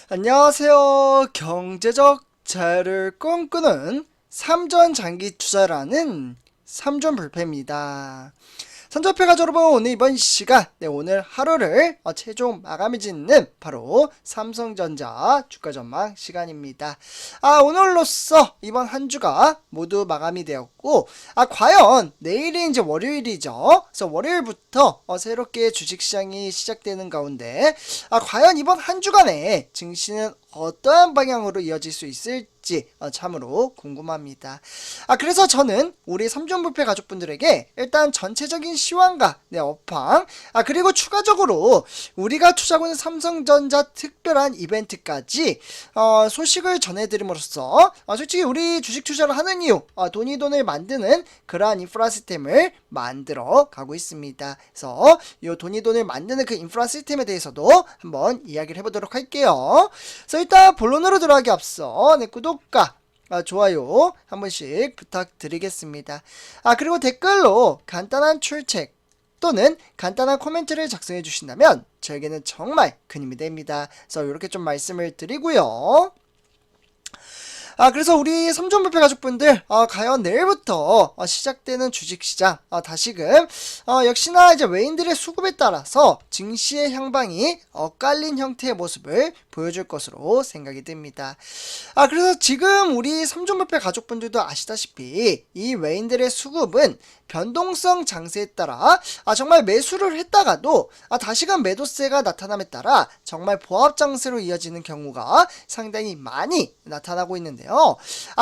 안녕하세요. 경제적 자유를 꿈꾸는 삼전 장기 투자라는 삼전불패입니다. 삼전불패 가족 여러분, 오늘 이번 시간 오늘 하루를 최종 마감을 짓는 바로 삼성전자 주가 전망 시간입니다. 오늘로써 이번 한 주가 모두 마감이 되었고, 과연 내일이 이제 월요일이죠. 그래서 월요일부터 새롭게 주식시장이 시작되는 가운데 과연 이번 한 주간에 증시는 어떠한 방향으로 이어질 수 있을지 참으로 궁금합니다. 그래서 저는 우리 삼전불패 가족분들에게 일단 전체적인 시황과 업황, 그리고 추가적으로 우리가 투자하고 있는 삼성전자 특별한 이벤트까지 소식을 전해드림으로써 솔직히 우리 주식 투자를 하는 이유, 돈을 만드는 그러한 인프라 시스템을 만들어 가고 있습니다. 그래서 이 돈을 만드는 그 인프라 시스템에 대해서도 한번 이야기를 해보도록 할게요. 그래서 일단 본론으로 들어가기 앞서 구독과 좋아요 한 번씩 부탁드리겠습니다. 그리고 댓글로 간단한 출첵 또는 간단한 코멘트를 작성해 주신다면 저에게는 정말 큰 힘이 됩니다. 그래서 이렇게 좀 말씀을 드리고요. 그래서 우리 삼전불패 가족분들, 과연 내일부터 시작되는 주식시장, 다시금 역시나 이제 외인들의 수급에 따라서 증시의 향방이 엇갈린 형태의 모습을 보여줄 것으로 생각이 듭니다. 그래서 지금 우리 삼전불패 가족분들도 아시다시피 이 외인들의 수급은 변동성 장세에 따라 정말 매수를 했다가도 다시금 매도세가 나타남에 따라 정말 보합 장세로 이어지는 경우가 상당히 많이 나타나고 있는데요.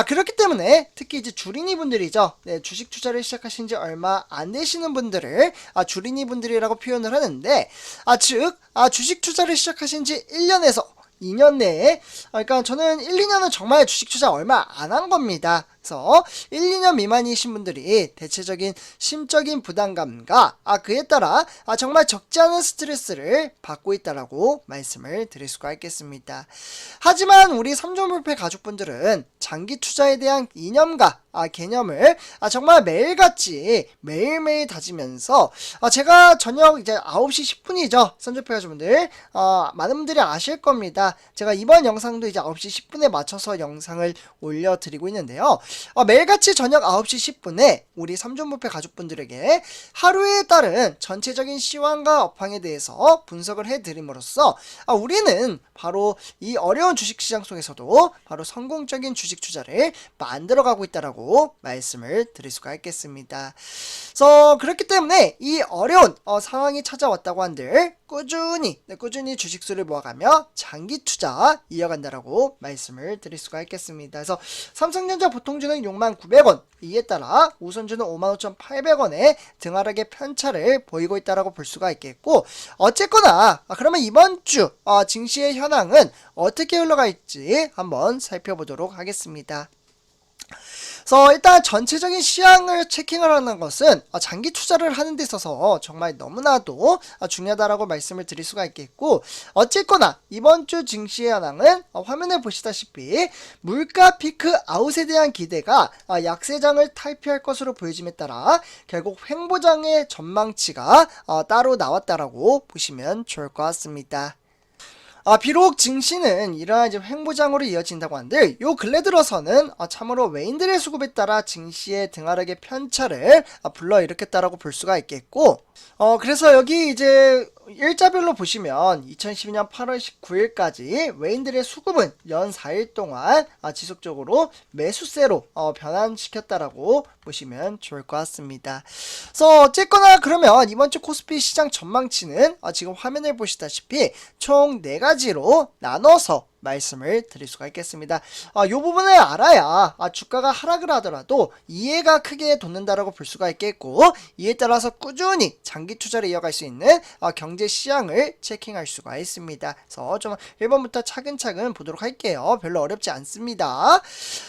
그렇기 때문에 특히 이제 주린이 분들이죠. 주식 투자를 시작하신 지 얼마 안 되시는 분들을 주린이 분들이라고 표현을 하는데, 즉 주식 투자를 시작하신 지 1년에서 2년 내에, 그러니까 저는 1, 2년은 정말 주식 투자 얼마 안 한 겁니다. 그래서 1, 2년 미만이신 분들이 대체적인 심적인 부담감과 그에 따라 정말 적지 않은 스트레스를 받고 있다라고 말씀을 드릴 수가 있겠습니다. 하지만 우리 삼전불패 가족분들은 장기 투자에 대한 이념과 개념을 정말 매일같이 매일매일 다지면서 제가 저녁 이제 9시 10분이죠. 삼전불패 가족분들 많은 분들이 아실 겁니다. 제가 이번 영상도 이제 9시 10분에 맞춰서 영상을 올려드리고 있는데요. 매일같이 저녁 9시 10분에 우리 삼전불패 가족분들에게 하루에 따른 전체적인 시황과 업황에 대해서 분석을 해드림으로써 우리는 바로 이 어려운 주식시장 속에서도 바로 성공적인 주식 투자를 만들어가고 있다라고 말씀을 드릴 수가 있겠습니다. 그래서 그렇기 때문에 이 어려운 상황이 찾아왔다고 한들 꾸준히 주식수를 모아가며 장기 투자 이어간다라고 말씀을 드릴 수가 있겠습니다. 그래서 삼성전자 보통주는 69,000원, 이에 따라 우선주는 55,800원의 등하락의 편차를 보이고 있다라고 볼 수가 있겠고, 어쨌거나 그러면 이번 주 증시의 현황은 어떻게 흘러갈지 한번 살펴보도록 하겠습니다. 그래서 일단 전체적인 시황을 체킹을 하는 것은 장기 투자를 하는 데 있어서 정말 너무나도 중요하다라고 말씀을 드릴 수가 있겠고, 어쨌거나 이번 주 증시의 현황은 화면에 보시다시피 물가 피크 아웃에 대한 기대가 약세장을 탈피할 것으로 보여짐에 따라 결국 횡보장의 전망치가 따로 나왔다라고 보시면 좋을 것 같습니다. 비록 증시는 이러한 이제 횡보장으로 이어진다고 한들 요 근래 들어서는 참으로 외인들의 수급에 따라 증시의 등하락의 편차를 불러일으켰다라고 볼 수가 있겠고, 그래서 여기 이제 일자별로 보시면 2012년 8월 19일까지 외인들의 수급은 연 4일 동안 지속적으로 매수세로 변환시켰다라고 보시면 좋을 것 같습니다. 그래서 어쨌거나 그러면 이번 주 코스피 시장 전망치는 지금 화면을 보시다시피 총 4가지로 나눠서 말씀을 드릴 수가 있겠습니다. 이 부분을 알아야 주가가 하락을 하더라도 이해가 크게 돋는다라고 볼 수가 있겠고, 이에 따라서 꾸준히 장기 투자를 이어갈 수 있는 경제 시향을 체킹할 수가 있습니다. 그래서 좀 1번부터 차근차근 보도록 할게요. 별로 어렵지 않습니다.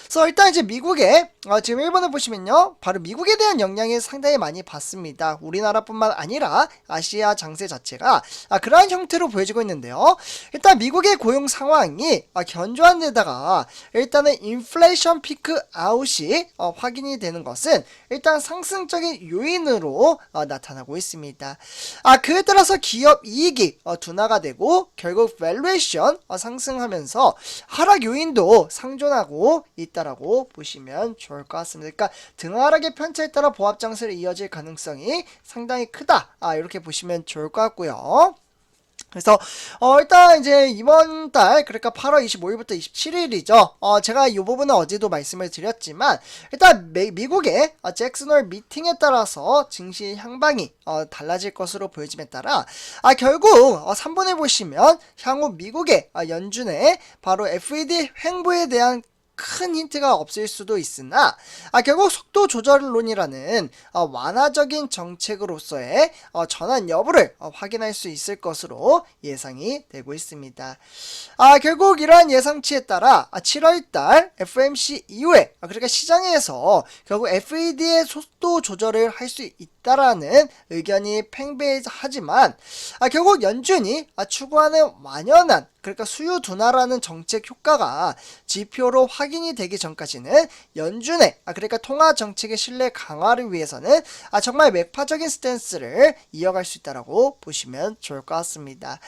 그래서 일단 이제 미국에 지금 1번을 보시면요, 바로 미국에 대한 영향이 상당히 많이 받습니다. 우리나라뿐만 아니라 아시아 장세 자체가 그러한 형태로 보여지고 있는데요. 일단 미국의 고용 상황이 상승이 견조한 데다가 일단은 인플레이션 피크 아웃이 확인이 되는 것은 일단 상승적인 요인으로 나타나고 있습니다. 그에 따라서 기업 이익이 둔화가 되고 결국 밸류에이션 상승하면서 하락 요인도 상존하고 있다라고 보시면 좋을 것 같습니다. 그러니까 등하락의 편차에 따라 보합 장세로 이어질 가능성이 상당히 크다. 이렇게 보시면 좋을 것 같고요. 그래서 일단 이제 이번 달 그러니까 8월 25일부터 27일이죠. 제가 이 부분은 어제도 말씀을 드렸지만 일단 미국의 잭슨홀 미팅에 따라서 증시의 향방이 달라질 것으로 보여짐에 따라 결국 3번에 보시면 향후 미국의 연준의 바로 FED 행보에 대한 큰 힌트가 없을 수도 있으나 결국 속도 조절론이라는 완화적인 정책으로서의 전환 여부를 확인할 수 있을 것으로 예상이 되고 있습니다. 결국 이러한 예상치에 따라 7월달 FOMC 이후에 그러니까 시장에서 결국 FED의 속도 조절을 할 수 있다라는 의견이 팽배하지만 결국 연준이 추구하는 완연한 그러니까 수요 둔화라는 정책 효과가 지표로 확인이 되기 전까지는 연준의 그러니까 통화 정책의 신뢰 강화를 위해서는 정말 매파적인 스탠스를 이어갈 수 있다라고 보시면 좋을 것 같습니다.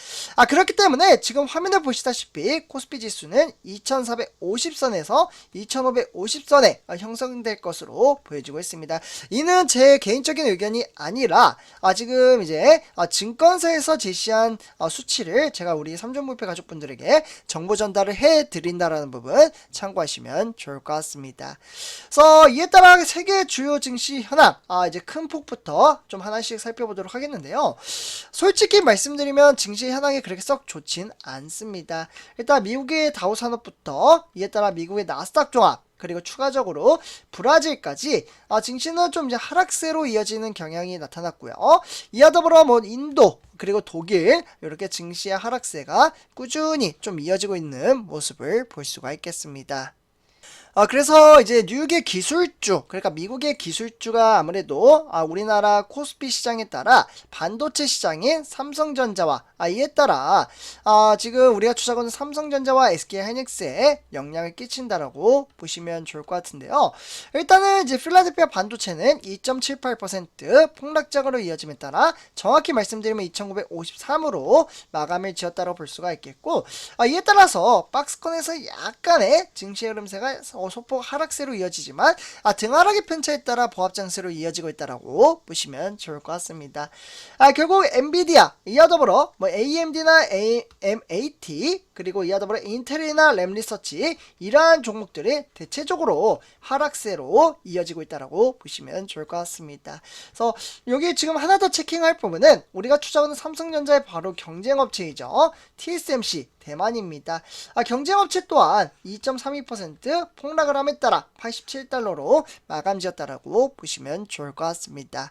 그렇기 때문에 지금 화면에 보시다시피 코스피 지수는 2450선에서 2550선에 형성될 것으로 보여지고 있습니다. 이는 제 개인적인 의견이 아니라 지금 이제 증권사에서 제시한 수치를 제가 우리 삼종부패 가족분들에게 정보 전달을 해드린다라는 부분 참고하시면 좋을 것 같습니다. 그래서 이에 따라 세계 주요 증시 현황 이제 큰 폭부터 좀 하나씩 살펴보도록 하겠는데요. 솔직히 말씀드리면 증시 현황이 그렇게 썩 좋진 않습니다. 일단 미국의 다우산업부터 이에 따라 미국의 나스닥 종합 그리고 추가적으로 브라질까지 증시는 좀 이제 하락세로 이어지는 경향이 나타났고요. 이와 더불어 뭐 인도 그리고 독일 이렇게 증시의 하락세가 꾸준히 좀 이어지고 있는 모습을 볼 수가 있겠습니다. 그래서 이제 뉴욕의 기술주, 그러니까 미국의 기술주가 아무래도 우리나라 코스피 시장에 따라 반도체 시장인 삼성전자와 이에 따라 지금 우리가 투자하는 삼성전자와 SK하이닉스에 영향을 끼친다라고 보시면 좋을 것 같은데요. 일단은 이제 필라델피아 반도체는 2.78% 폭락작으로 이어짐에 따라 정확히 말씀드리면 2953으로 마감을 지었다고 볼 수가 있겠고 이에 따라서 박스권에서 약간의 증시 흐름세가 소폭 하락세로 이어지지만 등하락의 편차에 따라 보합장세로 이어지고 있다라고 보시면 좋을 것 같습니다. 결국 엔비디아 이와 더불어 뭐 AMD나 AMAT 그리고 이와 더불어 인텔이나 램리서치 이러한 종목들이 대체적으로 하락세로 이어지고 있다라고 보시면 좋을 것 같습니다. 그래서 여기 지금 하나 더 체킹할 부분은 우리가 투자하는 삼성전자의 바로 경쟁업체이죠. TSMC 대만입니다. 경쟁업체 또한 2.32% 폭락을 함에 따라 87달러로 마감지었다라고 보시면 좋을 것 같습니다.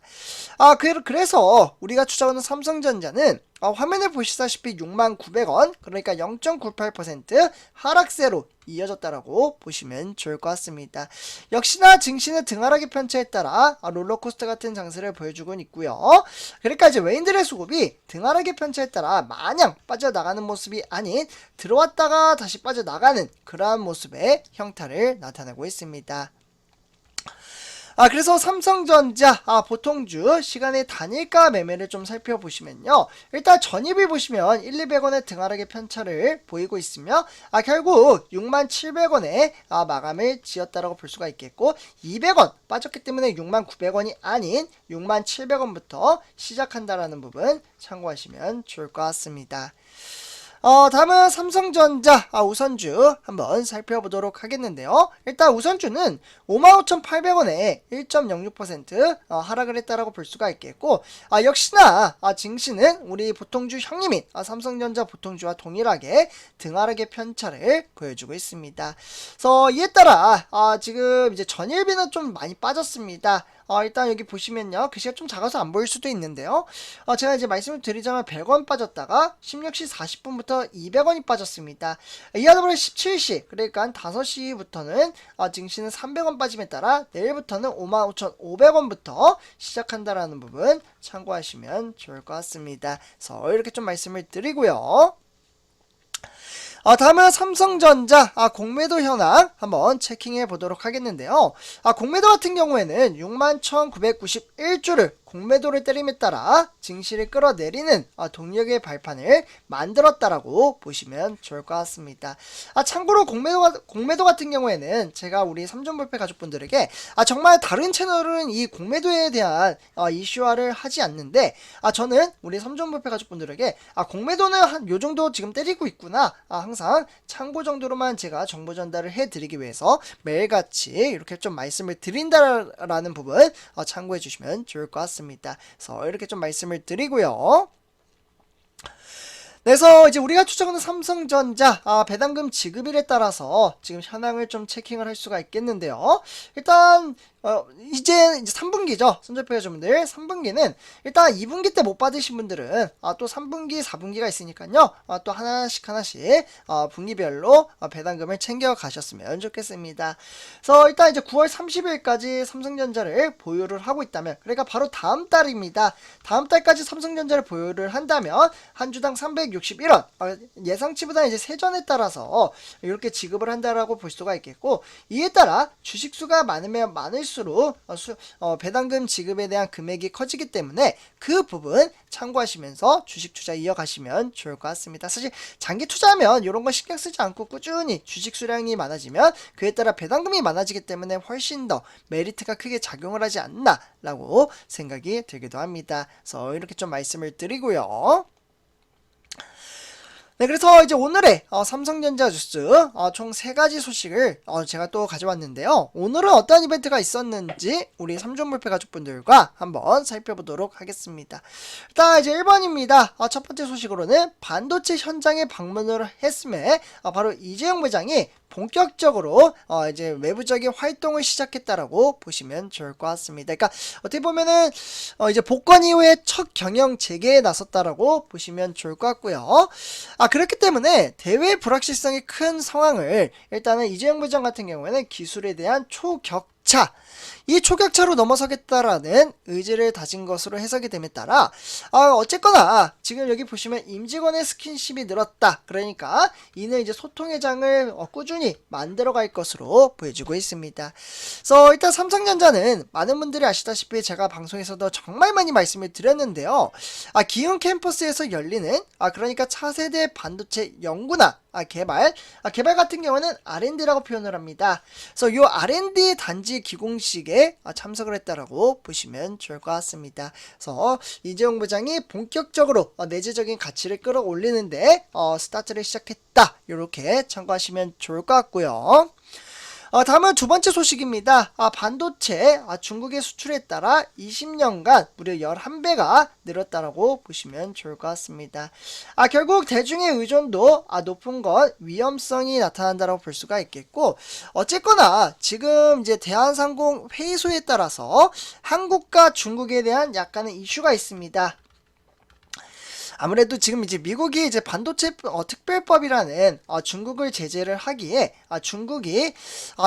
그래서 우리가 추정하는 삼성전자는 화면에 보시다시피 69,000원 그러니까 0.98% 하락세로 이어졌다라고 보시면 좋을 것 같습니다. 역시나 증시는 등하락의 편차에 따라 롤러코스터 같은 장세를 보여주고 있고요. 그러니까 이제 외인들의 수급이 등하락의 편차에 따라 마냥 빠져나가는 모습이 아닌 들어왔다가 다시 빠져나가는 그러한 모습의 형태를 나타내고 있습니다. 그래서 삼성전자 보통주 시간의 단일가 매매를 좀 살펴보시면요. 일단 전입을 보시면 1,200원의 등하락의 편차를 보이고 있으며 결국 67,000원에 마감을 지었다라고 볼 수가 있겠고 200원 빠졌기 때문에 69,000원이 아닌 67,000원부터 시작한다라는 부분 참고하시면 좋을 것 같습니다. 다음은 삼성전자 우선주 한번 살펴보도록 하겠는데요. 일단 우선주는 55,800원에 1.06% 하락을 했다라고 볼 수가 있겠고 역시나 증시는 우리 보통주 형님인 삼성전자 보통주와 동일하게 등하락의 편차를 보여주고 있습니다. 그래서 이에 따라 지금 이제 전일비는 좀 많이 빠졌습니다. 일단 여기 보시면요. 글씨가 좀 작아서 안 보일 수도 있는데요. 제가 이제 말씀을 드리자면 100원 빠졌다가 16시 40분부터 200원이 빠졌습니다. 이와 더불어 17시 그러니까 5시부터는 증시는 300원 빠짐에 따라 내일부터는 55,500원부터 시작한다라는 부분 참고하시면 좋을 것 같습니다. 그래서 이렇게 좀 말씀을 드리고요. 다음은 삼성전자 공매도 현황 한번 체킹해 보도록 하겠는데요. 공매도 같은 경우에는 61,991주를 공매도를 때림에 따라 증시를 끌어내리는 동력의 발판을 만들었다라고 보시면 좋을 것 같습니다. 참고로 공매도 같은 경우에는 제가 우리 삼전볼페 가족분들에게 정말 다른 채널은 이 공매도에 대한 이슈화를 하지 않는데 저는 우리 삼전볼페 가족분들에게 공매도는 한 요정도 지금 때리고 있구나, 항상 참고 정도로만 제가 정보 전달을 해드리기 위해서 매일같이 이렇게 좀 말씀을 드린다라는 부분 참고해 주시면 좋을 것 같습니다. 그래서 이렇게 좀 말씀을 드리고요. 그래서 이제 우리가 추정하는 삼성전자 배당금 지급일에 따라서 지금 현황을 좀 체킹을 할 수가 있겠는데요. 일단 이제 3분기죠. 손절표 여러분들 3분기는 일단 2분기 때 못 받으신 분들은 또 3분기, 4분기가 있으니까요. 또 하나씩 분기별로 배당금을 챙겨 가셨으면 좋겠습니다. 그래서 일단 이제 9월 30일까지 삼성전자를 보유를 하고 있다면, 그러니까 바로 다음 달입니다. 다음 달까지 삼성전자를 보유를 한다면 한 주당 361원, 예상치보다 이제 세전에 따라서 이렇게 지급을 한다라고 볼 수가 있겠고, 이에 따라 주식수가 많으면 많을수록 배당금 지급에 대한 금액이 커지기 때문에 그 부분 참고하시면서 주식 투자 이어가시면 좋을 것 같습니다. 사실 장기 투자하면 이런 거 신경 쓰지 않고 꾸준히 주식 수량이 많아지면 그에 따라 배당금이 많아지기 때문에 훨씬 더 메리트가 크게 작용을 하지 않나 라고 생각이 들기도 합니다. 그래서 이렇게 좀 말씀을 드리고요. 네, 그래서 이제 오늘의 삼성전자 뉴스 총 3가지 소식을 제가 또 가져왔는데요. 오늘은 어떤 이벤트가 있었는지 우리 삼존물패 가족분들과 한번 살펴보도록 하겠습니다. 일단 이제 1번입니다. 첫 번째 소식으로는 반도체 현장에 방문을 했음에 바로 이재용 부장이 본격적으로 이제 외부적인 활동을 시작했다라고 보시면 좋을 것 같습니다. 그러니까 어떻게 보면은 이제 복권 이후에 첫 경영 재개에 나섰다라고 보시면 좋을 것 같고요. 그렇기 때문에 대외 불확실성이 큰 상황을 일단은 이재용 부장 같은 경우에는 기술에 대한 이 초격차로 넘어서겠다라는 의지를 다진 것으로 해석이 됨에 따라 어쨌거나 지금 여기 보시면 임직원의 스킨십이 늘었다. 그러니까 이는 이제 소통의 장을 꾸준히 만들어갈 것으로 보여지고 있습니다. 그래서 일단 삼성전자는 많은 분들이 아시다시피 제가 방송에서도 정말 많이 말씀을 드렸는데요. 기흥 캠퍼스에서 열리는 그러니까 차세대 반도체 연구나 개발 같은 경우는 R&D라고 표현을 합니다. 그래서 이 R&D 단지 기공식에 참석을 했다라고 보시면 좋을 것 같습니다. 그래서 이재용 부장이 본격적으로 내재적인 가치를 끌어올리는데 스타트를 시작했다. 이렇게 참고하시면 좋을 것 같고요. 다음은 두 번째 소식입니다. 반도체 중국의 수출에 따라 20년간 무려 11배가 늘었다라고 보시면 좋을 것 같습니다. 결국 대중의 의존도 높은 건 위험성이 나타난다라고 볼 수가 있겠고, 어쨌거나 지금 이제 대한상공 회의소에 따라서 한국과 중국에 대한 약간의 이슈가 있습니다. 아무래도 지금 이제 미국이 이제 반도체 특별법이라는 중국을 제재를 하기에 중국이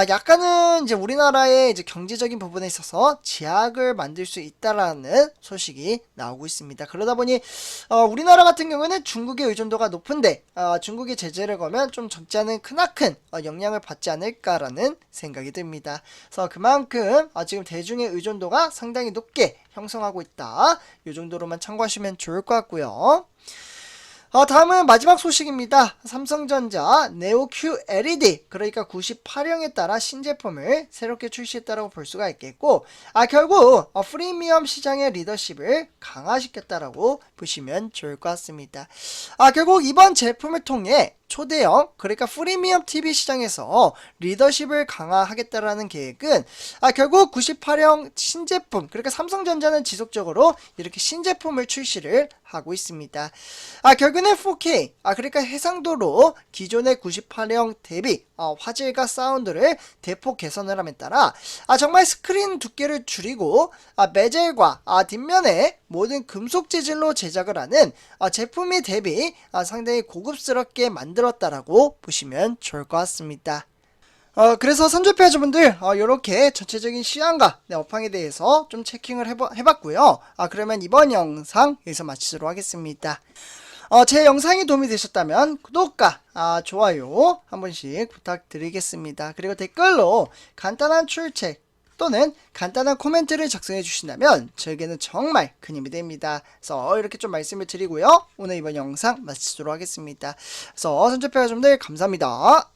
약간은 이제 우리나라의 이제 경제적인 부분에 있어서 제약을 만들 수 있다라는 소식이 나오고 있습니다. 그러다 보니 우리나라 같은 경우에는 중국의 의존도가 높은데 중국의 제재를 거면 좀 적지 않은 크나큰 영향을 받지 않을까라는 생각이 듭니다. 그래서 그만큼 지금 대중의 의존도가 상당히 높게 형성하고 있다. 이 정도로만 참고하시면 좋을 것 같고요. 다음은 마지막 소식입니다. 삼성전자 네오 QLED, 그러니까 98형에 따라 신제품을 새롭게 출시했다고 볼 수가 있겠고, 결국 프리미엄 시장의 리더십을 강화시켰다라고 보시면 좋을 것 같습니다. 결국 이번 제품을 통해 초대형, 그러니까 프리미엄 TV 시장에서 리더십을 강화하겠다라는 계획은 결국 98형 신제품, 그러니까 삼성전자는 지속적으로 이렇게 신제품을 출시를 하고 있습니다. 결국은 4K, 그러니까 해상도로 기존의 98형 대비 화질과 사운드를 대폭 개선을 함에 따라 정말 스크린 두께를 줄이고 베젤과 뒷면에 모든 금속 재질로 제작을 하는 제품이 대비 상당히 고급스럽게 만들었다라고 보시면 좋을 것 같습니다. 그래서 선조피아주분들 이렇게 전체적인 시황과 업황에 대해서 좀 체킹을 해봤고요. 그러면 이번 영상 여기서 마치도록 하겠습니다. 제 영상이 도움이 되셨다면 구독과 좋아요 한 번씩 부탁드리겠습니다. 그리고 댓글로 간단한 출첵 또는 간단한 코멘트를 작성해 주신다면 저에게는 정말 큰 힘이 됩니다. 그래서 이렇게 좀 말씀을 드리고요. 오늘 이번 영상 마치도록 하겠습니다. 그래서 선접해 가족들 감사합니다.